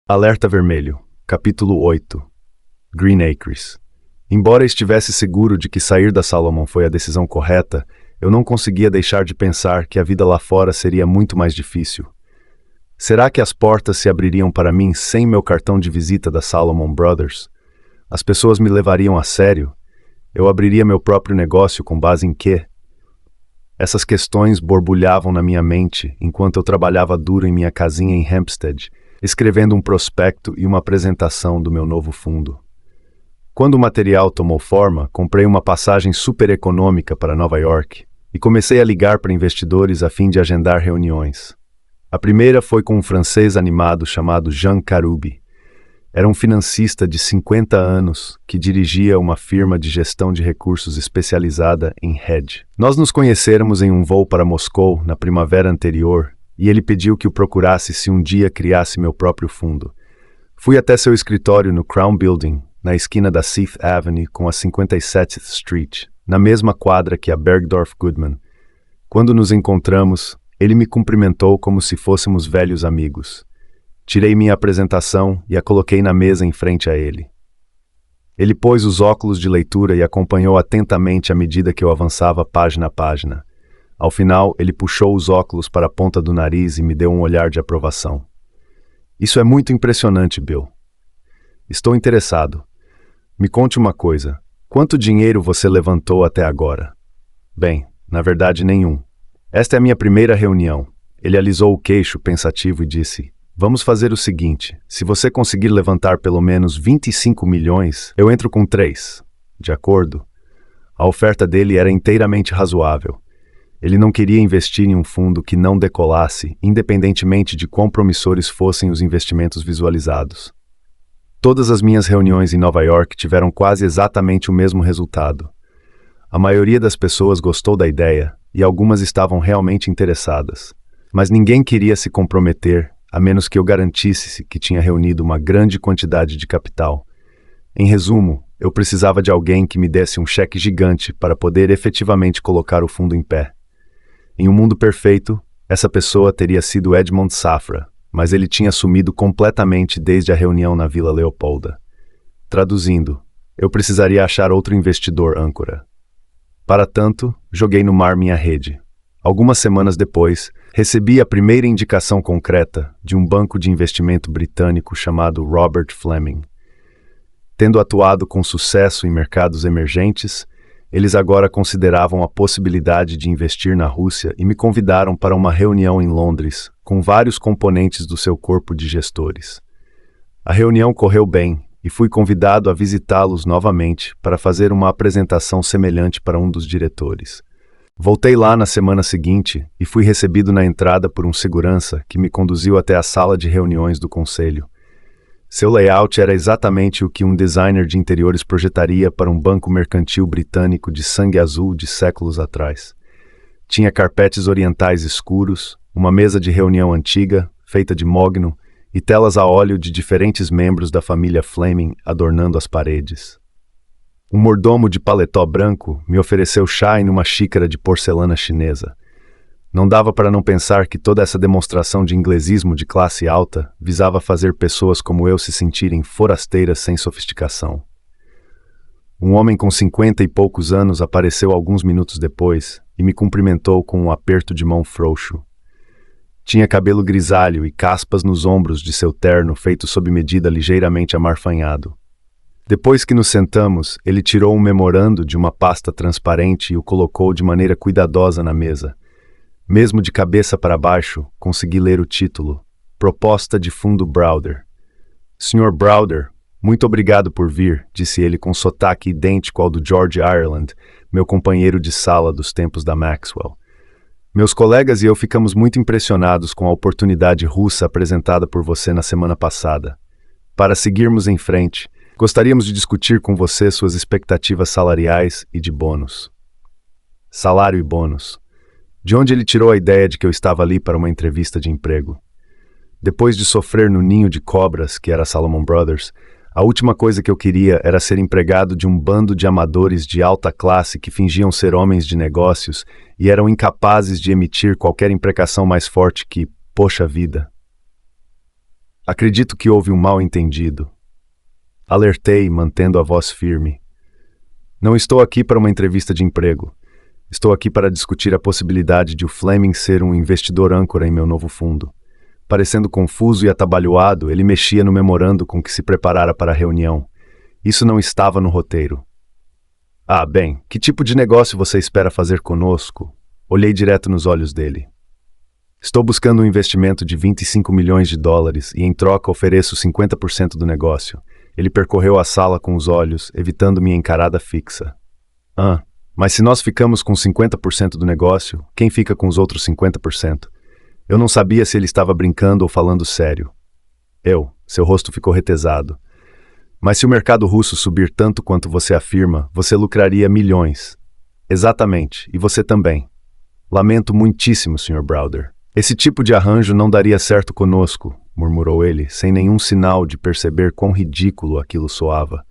Alerta Vermelho, Capítulo 8. Green Acres. Embora estivesse seguro de que sair da Salomon foi a decisão correta, eu não conseguia deixar de pensar que a vida lá fora seria muito mais difícil. Será que as portas se abririam para mim sem meu cartão de visita da Salomon Brothers? As pessoas me levariam a sério? Eu abriria meu próprio negócio com base em quê? Essas questões borbulhavam na minha mente enquanto eu trabalhava duro em minha casinha em Hempstead, escrevendo um prospecto e uma apresentação do meu novo fundo. Quando o material tomou forma, comprei uma passagem super econômica para Nova York e comecei a ligar para investidores a fim de agendar reuniões. A primeira foi com um francês animado chamado Jean Karoubi. Era um financista de 50 anos que dirigia uma firma de gestão de recursos especializada em hedge. Nós nos conhecemos em um voo para Moscou na primavera anterior e ele pediu que o procurasse se um dia criasse meu próprio fundo. Fui até seu escritório no Crown Building, na esquina da 6th Avenue com a 57th Street, na mesma quadra que a Bergdorf Goodman. Quando nos encontramos, ele me cumprimentou como se fôssemos velhos amigos. Tirei minha apresentação e a coloquei na mesa em frente a ele. Ele pôs os óculos de leitura e acompanhou atentamente à medida que eu avançava página a página. Ao final, ele puxou os óculos para a ponta do nariz e me deu um olhar de aprovação. Isso é muito impressionante, Bill. Estou interessado. Me conte uma coisa. Quanto dinheiro você levantou até agora? Bem, na verdade nenhum. Esta é a minha primeira reunião. Ele alisou o queixo pensativo e disse: vamos fazer o seguinte, se você conseguir levantar pelo menos 25 milhões, eu entro com 3. De acordo? A oferta dele era inteiramente razoável. Ele não queria investir em um fundo que não decolasse, independentemente de quão promissores fossem os investimentos visualizados. Todas as minhas reuniões em Nova York tiveram quase exatamente o mesmo resultado. A maioria das pessoas gostou da ideia e algumas estavam realmente interessadas. Mas ninguém queria se comprometer, a menos que eu garantisse que tinha reunido uma grande quantidade de capital. Em resumo, eu precisava de alguém que me desse um cheque gigante para poder efetivamente colocar o fundo em pé. Em um mundo perfeito, essa pessoa teria sido Edmond Safra, mas ele tinha sumido completamente desde a reunião na Vila Leopolda. Traduzindo, eu precisaria achar outro investidor âncora. Para tanto, joguei no mar minha rede. Algumas semanas depois, recebi a primeira indicação concreta de um banco de investimento britânico chamado Robert Fleming. Tendo atuado com sucesso em mercados emergentes, eles agora consideravam a possibilidade de investir na Rússia e me convidaram para uma reunião em Londres, com vários componentes do seu corpo de gestores. A reunião correu bem e fui convidado a visitá-los novamente para fazer uma apresentação semelhante para um dos diretores. Voltei lá na semana seguinte e fui recebido na entrada por um segurança que me conduziu até a sala de reuniões do conselho. Seu layout era exatamente o que um designer de interiores projetaria para um banco mercantil britânico de sangue azul de séculos atrás. Tinha carpetes orientais escuros, uma mesa de reunião antiga, feita de mogno, e telas a óleo de diferentes membros da família Fleming adornando as paredes. Um mordomo de paletó branco me ofereceu chá em uma xícara de porcelana chinesa. Não dava para não pensar que toda essa demonstração de inglesismo de classe alta visava fazer pessoas como eu se sentirem forasteiras sem sofisticação. Um homem com 50 e poucos anos apareceu alguns minutos depois e me cumprimentou com um aperto de mão frouxo. Tinha cabelo grisalho e caspas nos ombros de seu terno feito sob medida ligeiramente amarfanhado. Depois que nos sentamos, ele tirou um memorando de uma pasta transparente e o colocou de maneira cuidadosa na mesa. Mesmo de cabeça para baixo, consegui ler o título: Proposta de Fundo Browder. Sr. Browder, muito obrigado por vir, disse ele com sotaque idêntico ao do George Ireland, meu companheiro de sala dos tempos da Maxwell. Meus colegas e eu ficamos muito impressionados com a oportunidade russa apresentada por você na semana passada. Para seguirmos em frente, gostaríamos de discutir com você suas expectativas salariais e de bônus. Salário e bônus. De onde ele tirou a ideia de que eu estava ali para uma entrevista de emprego? Depois de sofrer no ninho de cobras, que era a Salomon Brothers, a última coisa que eu queria era ser empregado de um bando de amadores de alta classe que fingiam ser homens de negócios e eram incapazes de emitir qualquer imprecação mais forte que, poxa vida. Acredito que houve um mal-entendido. Alertei, mantendo a voz firme. Não estou aqui para uma entrevista de emprego. Estou aqui para discutir a possibilidade de o Fleming ser um investidor âncora em meu novo fundo. Parecendo confuso e atabalhoado, ele mexia no memorando com que se preparara para a reunião. Isso não estava no roteiro. Ah, bem, que tipo de negócio você espera fazer conosco? Olhei direto nos olhos dele. Estou buscando um investimento de 25 milhões de dólares e em troca ofereço 50% do negócio. Ele percorreu a sala com os olhos, evitando minha encarada fixa. Mas se nós ficamos com 50% do negócio, quem fica com os outros 50%? Eu não sabia se ele estava brincando ou falando sério. Seu rosto ficou retesado. Mas se o mercado russo subir tanto quanto você afirma, você lucraria milhões. Exatamente, e você também. Lamento muitíssimo, Sr. Browder. Esse tipo de arranjo não daria certo conosco, murmurou ele, sem nenhum sinal de perceber quão ridículo aquilo soava.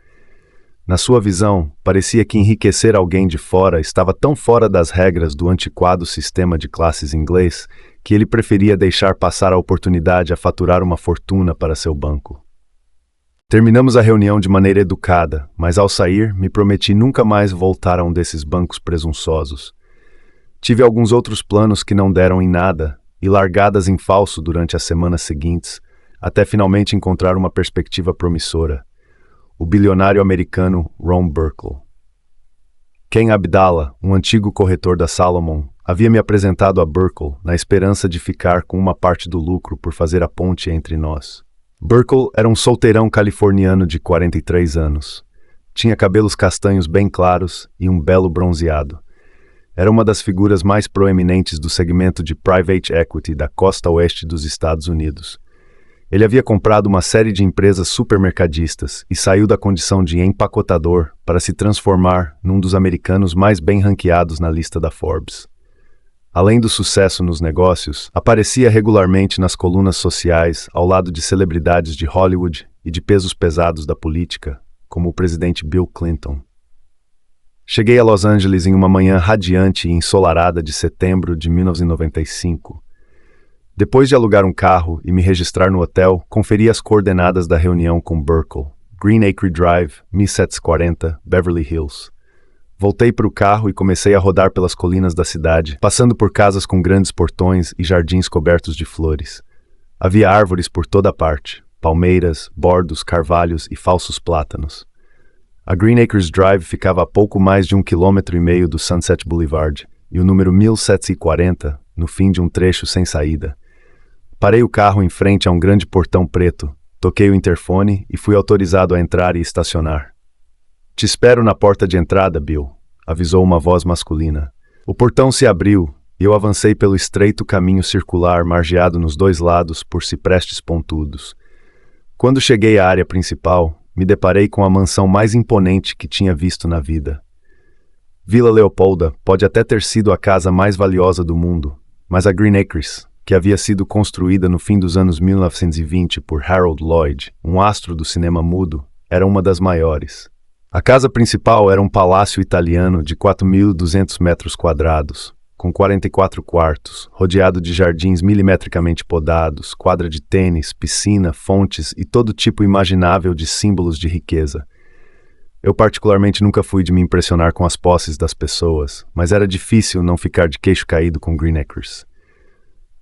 Na sua visão, parecia que enriquecer alguém de fora estava tão fora das regras do antiquado sistema de classes inglês que ele preferia deixar passar a oportunidade a faturar uma fortuna para seu banco. Terminamos a reunião de maneira educada, mas ao sair, me prometi nunca mais voltar a um desses bancos presunçosos. Tive alguns outros planos que não deram em nada, e largadas em falso durante as semanas seguintes, até finalmente encontrar uma perspectiva promissora. O bilionário americano Ron Burkle. Ken Abdallah, um antigo corretor da Salomon, havia me apresentado a Burkle na esperança de ficar com uma parte do lucro por fazer a ponte entre nós. Burkle era um solteirão californiano de 43 anos. Tinha cabelos castanhos bem claros e um belo bronzeado. Era uma das figuras mais proeminentes do segmento de private equity da costa oeste dos Estados Unidos. Ele havia comprado uma série de empresas supermercadistas e saiu da condição de empacotador para se transformar num dos americanos mais bem ranqueados na lista da Forbes. Além do sucesso nos negócios, aparecia regularmente nas colunas sociais ao lado de celebridades de Hollywood e de pesos pesados da política, como o presidente Bill Clinton. Cheguei a Los Angeles em uma manhã radiante e ensolarada de setembro de 1995. Depois de alugar um carro e me registrar no hotel, conferi as coordenadas da reunião com Burkle, Green Acre Drive, 1740, Beverly Hills. Voltei para o carro e comecei a rodar pelas colinas da cidade, passando por casas com grandes portões e jardins cobertos de flores. Havia árvores por toda parte, palmeiras, bordos, carvalhos e falsos plátanos. A Green Acres Drive ficava a pouco mais de 1,5 km do Sunset Boulevard, e o número 1740, no fim de um trecho sem saída. Parei o carro em frente a um grande portão preto, toquei o interfone e fui autorizado a entrar e estacionar. Te espero na porta de entrada, Bill, avisou uma voz masculina. O portão se abriu e eu avancei pelo estreito caminho circular margeado nos dois lados por ciprestes pontudos. Quando cheguei à área principal, me deparei com a mansão mais imponente que tinha visto na vida. Vila Leopolda pode até ter sido a casa mais valiosa do mundo, mas a Green Acres, que havia sido construída no fim dos anos 1920 por Harold Lloyd, um astro do cinema mudo, era uma das maiores. A casa principal era um palácio italiano de 4.200 metros quadrados, com 44 quartos, rodeado de jardins milimetricamente podados, quadra de tênis, piscina, fontes e todo tipo imaginável de símbolos de riqueza. Eu particularmente nunca fui de me impressionar com as posses das pessoas, mas era difícil não ficar de queixo caído com Green Acres.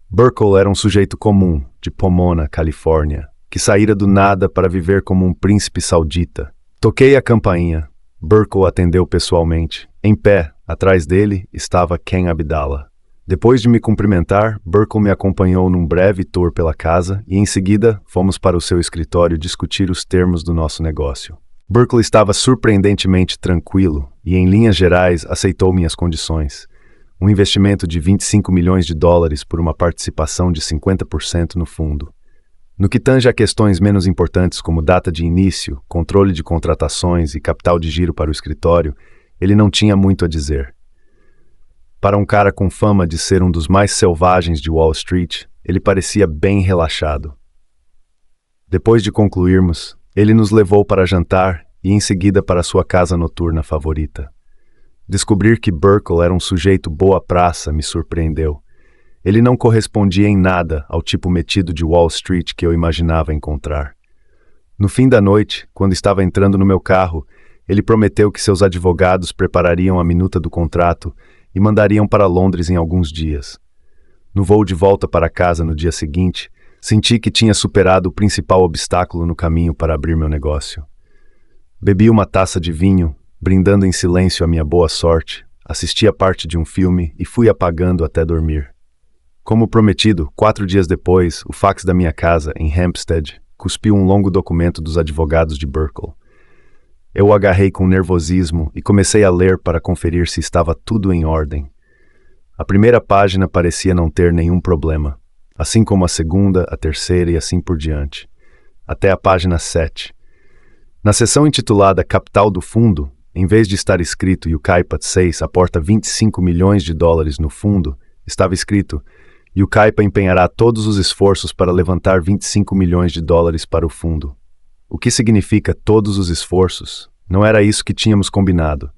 Burkle era um sujeito comum, de Pomona, Califórnia, que saíra do nada para viver como um príncipe saudita. Toquei a campainha. Burkle atendeu pessoalmente. Em pé, atrás dele, estava Ken Abdallah. Depois de me cumprimentar, Burkle me acompanhou num breve tour pela casa e, em seguida, fomos para o seu escritório discutir os termos do nosso negócio. Burkle estava surpreendentemente tranquilo e, em linhas gerais, aceitou minhas condições. Um investimento de 25 milhões de dólares por uma participação de 50% no fundo. No que tange a questões menos importantes como data de início, controle de contratações e capital de giro para o escritório, ele não tinha muito a dizer. Para um cara com fama de ser um dos mais selvagens de Wall Street, ele parecia bem relaxado. Depois de concluirmos, ele nos levou para jantar e em seguida para sua casa noturna favorita. Descobrir que Burkle era um sujeito boa praça me surpreendeu. Ele não correspondia em nada ao tipo metido de Wall Street que eu imaginava encontrar. No fim da noite, quando estava entrando no meu carro, ele prometeu que seus advogados preparariam a minuta do contrato e mandariam para Londres em alguns dias. No voo de volta para casa no dia seguinte, senti que tinha superado o principal obstáculo no caminho para abrir meu negócio. Bebi uma taça de vinho, brindando em silêncio a minha boa sorte, assisti a parte de um filme e fui apagando até dormir. Como prometido, 4 dias depois, o fax da minha casa, em Hampstead, cuspiu um longo documento dos advogados de Burkle. Eu o agarrei com nervosismo e comecei a ler para conferir se estava tudo em ordem. A primeira página parecia não ter nenhum problema, assim como a segunda, a terceira e assim por diante, até a página 7. Na seção intitulada Capital do Fundo, em vez de estar escrito Yucaipa 6 aporta 25 milhões de dólares no fundo, estava escrito Yucaipa empenhará todos os esforços para levantar 25 milhões de dólares para o fundo. O que significa todos os esforços? Não era isso que tínhamos combinado.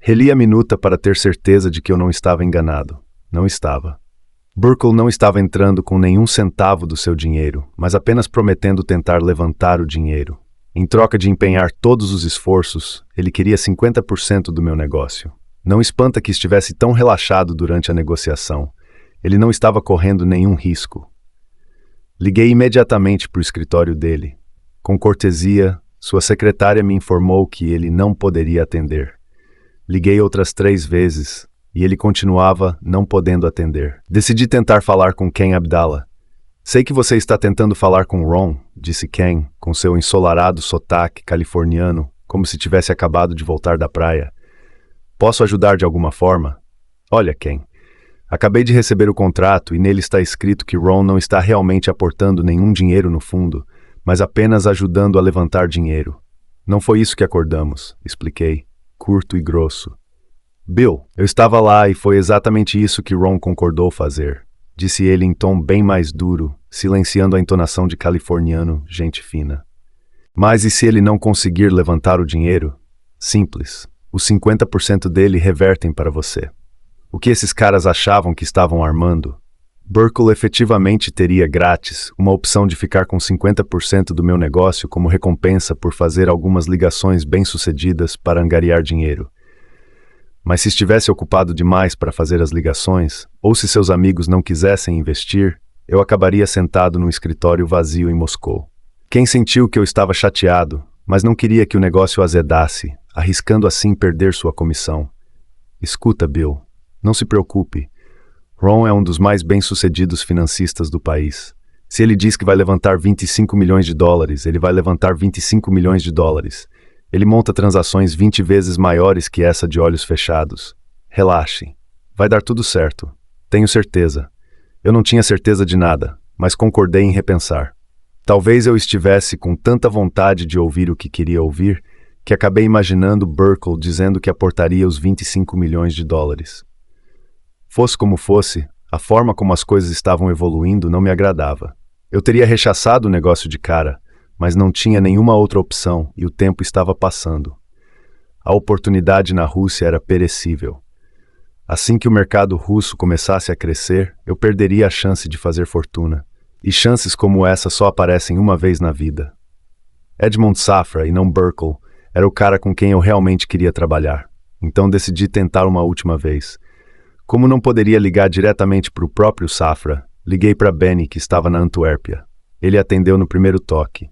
Reli a minuta para ter certeza de que eu não estava enganado. Não estava. Burkle não estava entrando com nenhum centavo do seu dinheiro, mas apenas prometendo tentar levantar o dinheiro. Em troca de empenhar todos os esforços, ele queria 50% do meu negócio. Não espanta que estivesse tão relaxado durante a negociação. Ele não estava correndo nenhum risco. Liguei imediatamente para o escritório dele. Com cortesia, sua secretária me informou que ele não poderia atender. Liguei outras 3 vezes e ele continuava não podendo atender. Decidi tentar falar com Ken Abdallah. Sei que você está tentando falar com Ron, disse Ken, com seu ensolarado sotaque californiano, como se tivesse acabado de voltar da praia. Posso ajudar de alguma forma? Olha, Ken, acabei de receber o contrato e nele está escrito que Ron não está realmente aportando nenhum dinheiro no fundo, mas apenas ajudando a levantar dinheiro. Não foi isso que acordamos, expliquei, curto e grosso. Bill, eu estava lá e foi exatamente isso que Ron concordou fazer, disse ele em tom bem mais duro, silenciando a entonação de californiano, gente fina. Mas e se ele não conseguir levantar o dinheiro? Simples, os 50% dele revertem para você. O que esses caras achavam que estavam armando? Burkle efetivamente teria grátis uma opção de ficar com 50% do meu negócio como recompensa por fazer algumas ligações bem-sucedidas para angariar dinheiro. Mas se estivesse ocupado demais para fazer as ligações, ou se seus amigos não quisessem investir, eu acabaria sentado num escritório vazio em Moscou. Quem sentiu que eu estava chateado, mas não queria que o negócio azedasse, arriscando assim perder sua comissão. Escuta, Bill, não se preocupe. Ron é um dos mais bem-sucedidos financistas do país. Se ele diz que vai levantar 25 milhões de dólares, ele vai levantar 25 milhões de dólares. Ele monta transações 20 vezes maiores que essa de olhos fechados. Relaxem. Vai dar tudo certo. Tenho certeza. Eu não tinha certeza de nada, mas concordei em repensar. Talvez eu estivesse com tanta vontade de ouvir o que queria ouvir, que acabei imaginando Burkle dizendo que aportaria os 25 milhões de dólares. Fosse como fosse, a forma como as coisas estavam evoluindo não me agradava. Eu teria rechaçado o negócio de cara, mas não tinha nenhuma outra opção e o tempo estava passando. A oportunidade na Rússia era perecível. Assim que o mercado russo começasse a crescer, eu perderia a chance de fazer fortuna. E chances como essa só aparecem uma vez na vida. Edmond Safra, e não Burkle, era o cara com quem eu realmente queria trabalhar. Então decidi tentar uma última vez. Como não poderia ligar diretamente para o próprio Safra, liguei para Benny, que estava na Antuérpia. Ele atendeu no primeiro toque.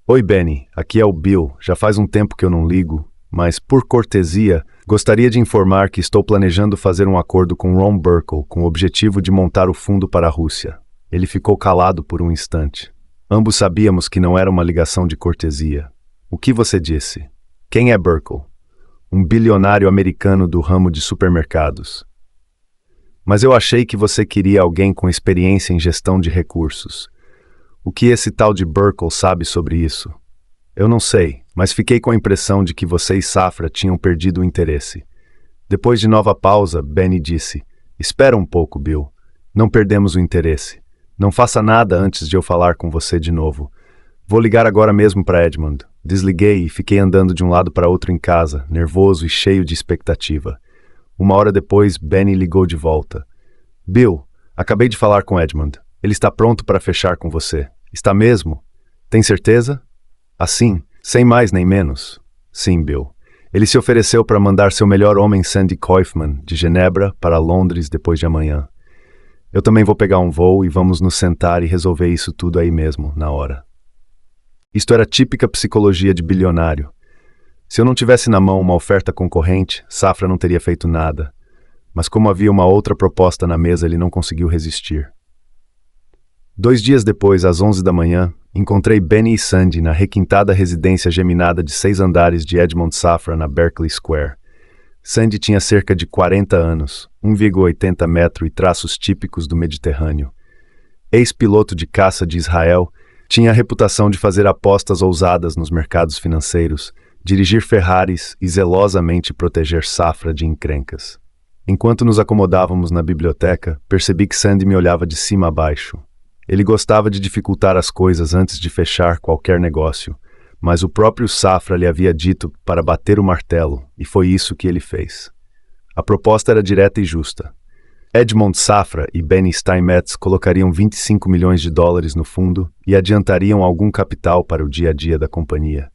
Oi, Benny, aqui é o Bill. Já faz um tempo que eu não ligo, mas, por cortesia, gostaria de informar que estou planejando fazer um acordo com Ron Burkle com o objetivo de montar o fundo para a Rússia. Ele ficou calado por um instante. Ambos sabíamos que não era uma ligação de cortesia. O que você disse? Quem é Burkle? Um bilionário americano do ramo de supermercados. Mas eu achei que você queria alguém com experiência em gestão de recursos. O que esse tal de Burkle sabe sobre isso? Eu não sei, mas fiquei com a impressão de que você e Safra tinham perdido o interesse. Depois de nova pausa, Benny disse, espera um pouco, Bill. Não perdemos o interesse. Não faça nada antes de eu falar com você de novo. Vou ligar agora mesmo para Edmond. Desliguei e fiquei andando de um lado para outro em casa, nervoso e cheio de expectativa. 1 hora depois, Benny ligou de volta. Bill, Acabei de falar com Edmund. Ele está pronto para fechar com você. Está mesmo? Tem certeza? Assim, sem mais nem menos. Sim, Bill. Ele se ofereceu para mandar seu melhor homem Sandy Kaufman, de Genebra, para Londres depois de amanhã. Eu também vou pegar um voo e vamos nos sentar e resolver isso tudo aí mesmo, na hora. Isto era típica psicologia de bilionário. Se eu não tivesse na mão uma oferta concorrente, Safra não teria feito nada. Mas como havia uma outra proposta na mesa, ele não conseguiu resistir. 2 dias depois, às 11 da manhã, encontrei Benny e Sandy na requintada residência geminada de 6 andares de Edmond Safra na Berkeley Square. Sandy tinha cerca de 40 anos, 1,80 metro e traços típicos do Mediterrâneo. Ex-piloto de caça de Israel, tinha a reputação de fazer apostas ousadas nos mercados financeiros, dirigir Ferraris e zelosamente proteger Safra de encrencas. Enquanto nos acomodávamos na biblioteca, percebi que Sandy me olhava de cima a baixo. Ele gostava de dificultar as coisas antes de fechar qualquer negócio, mas o próprio Safra lhe havia dito para bater o martelo, e foi isso que ele fez. A proposta era direta e justa. Edmond Safra e Benny Steinmetz colocariam 25 milhões de dólares no fundo e adiantariam algum capital para o dia a dia da companhia.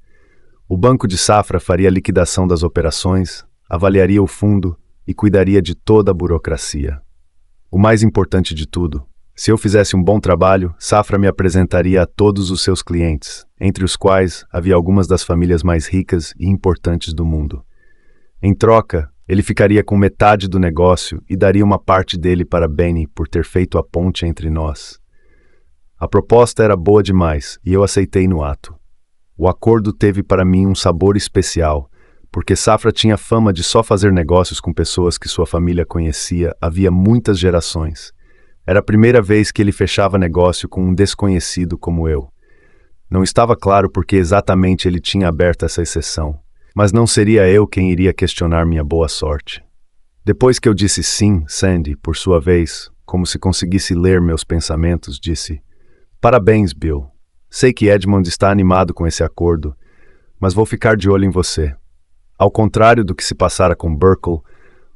O banco de Safra faria a liquidação das operações, avaliaria o fundo e cuidaria de toda a burocracia. O mais importante de tudo, se eu fizesse um bom trabalho, Safra me apresentaria a todos os seus clientes, entre os quais havia algumas das famílias mais ricas e importantes do mundo. Em troca, ele ficaria com metade do negócio e daria uma parte dele para Benny por ter feito a ponte entre nós. A proposta era boa demais e eu aceitei no ato. O acordo teve para mim um sabor especial, porque Safra tinha fama de só fazer negócios com pessoas que sua família conhecia havia muitas gerações. Era a primeira vez que ele fechava negócio com um desconhecido como eu. Não estava claro por que exatamente ele tinha aberto essa exceção, mas não seria eu quem iria questionar minha boa sorte. Depois que eu disse sim, Sandy, por sua vez, como se conseguisse ler meus pensamentos, disse: "Parabéns, Bill. Sei que Edmond está animado com esse acordo, mas vou ficar de olho em você." Ao contrário do que se passara com Burkle,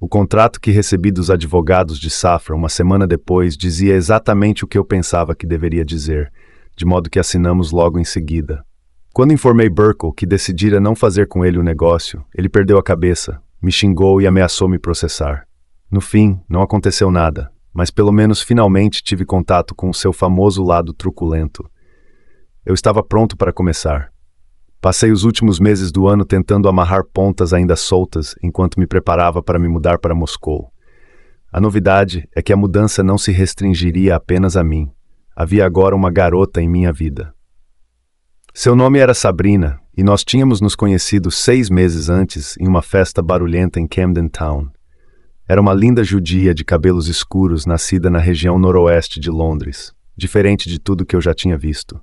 o contrato que recebi dos advogados de Safra uma semana depois dizia exatamente o que eu pensava que deveria dizer, de modo que assinamos logo em seguida. Quando informei Burkle que decidira não fazer com ele o negócio, ele perdeu a cabeça, me xingou e ameaçou me processar. No fim, não aconteceu nada, mas pelo menos finalmente tive contato com o seu famoso lado truculento. Eu estava pronto para começar. Passei os últimos meses do ano tentando amarrar pontas ainda soltas enquanto me preparava para me mudar para Moscou. A novidade é que a mudança não se restringiria apenas a mim. Havia agora uma garota em minha vida. Seu nome era Sabrina, e nós tínhamos nos conhecido 6 meses antes em uma festa barulhenta em Camden Town. Era uma linda judia de cabelos escuros nascida na região noroeste de Londres, diferente de tudo que eu já tinha visto.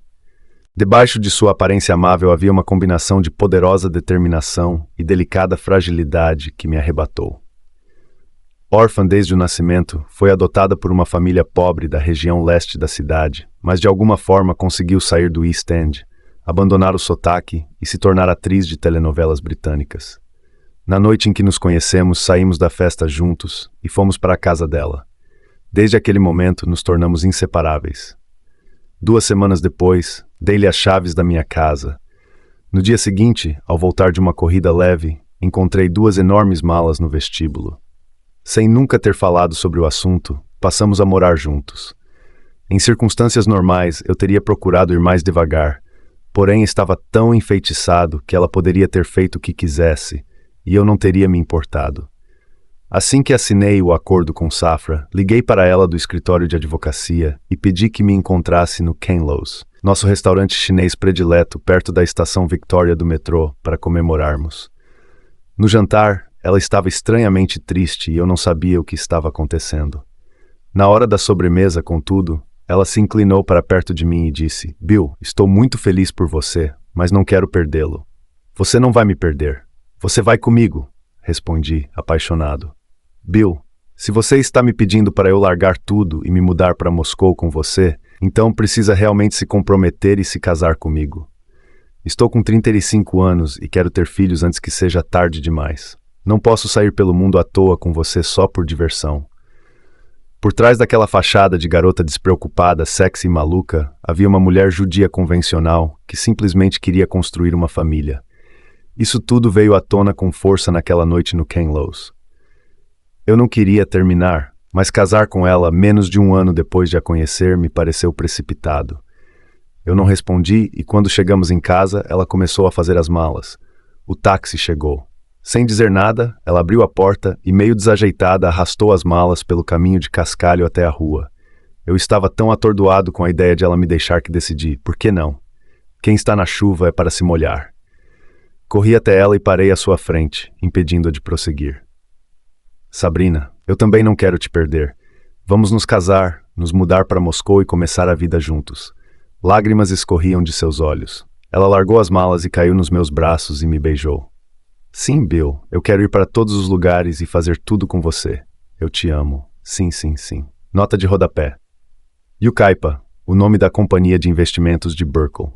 Debaixo de sua aparência amável havia uma combinação de poderosa determinação e delicada fragilidade que me arrebatou. Órfã desde o nascimento, foi adotada por uma família pobre da região leste da cidade, mas de alguma forma conseguiu sair do East End, abandonar o sotaque e se tornar atriz de telenovelas britânicas. Na noite em que nos conhecemos, saímos da festa juntos e fomos para a casa dela. Desde aquele momento, nos tornamos inseparáveis. 2 semanas depois, dei-lhe as chaves da minha casa. No dia seguinte, ao voltar de uma corrida leve, encontrei 2 enormes malas no vestíbulo. Sem nunca ter falado sobre o assunto, passamos a morar juntos. Em circunstâncias normais, eu teria procurado ir mais devagar, porém estava tão enfeitiçado que ela poderia ter feito o que quisesse, e eu não teria me importado. Assim que assinei o acordo com Safra, liguei para ela do escritório de advocacia e pedi que me encontrasse no Kenlo's, nosso restaurante chinês predileto perto da estação Victoria do metrô, para comemorarmos. No jantar, ela estava estranhamente triste e eu não sabia o que estava acontecendo. Na hora da sobremesa, contudo, ela se inclinou para perto de mim e disse: "Bill, estou muito feliz por você, mas não quero perdê-lo." "Você não vai me perder. Você vai comigo", respondi, apaixonado. "Bill, se você está me pedindo para eu largar tudo e me mudar para Moscou com você, então precisa realmente se comprometer e se casar comigo. Estou com 35 anos e quero ter filhos antes que seja tarde demais. Não posso sair pelo mundo à toa com você só por diversão." Por trás daquela fachada de garota despreocupada, sexy e maluca, havia uma mulher judia convencional que simplesmente queria construir uma família. Isso tudo veio à tona com força naquela noite no Ken Lowe's. Eu não queria terminar, mas casar com ela menos de um ano depois de a conhecer me pareceu precipitado. Eu não respondi e quando chegamos em casa, ela começou a fazer as malas. O táxi chegou. Sem dizer nada, ela abriu a porta e, meio desajeitada, arrastou as malas pelo caminho de cascalho até a rua. Eu estava tão atordoado com a ideia de ela me deixar que decidi, por que não? Quem está na chuva é para se molhar. Corri até ela e parei à sua frente, impedindo-a de prosseguir. Sabrina, eu também não quero te perder. Vamos nos casar, nos mudar para Moscou e começar a vida juntos. Lágrimas escorriam de seus olhos. Ela largou as malas e caiu nos meus braços e me beijou. Sim, Bill, eu quero ir para todos os lugares e fazer tudo com você. Eu te amo. Sim, sim, sim. Nota de rodapé. Yucaipa, o nome da companhia de investimentos de Burkle.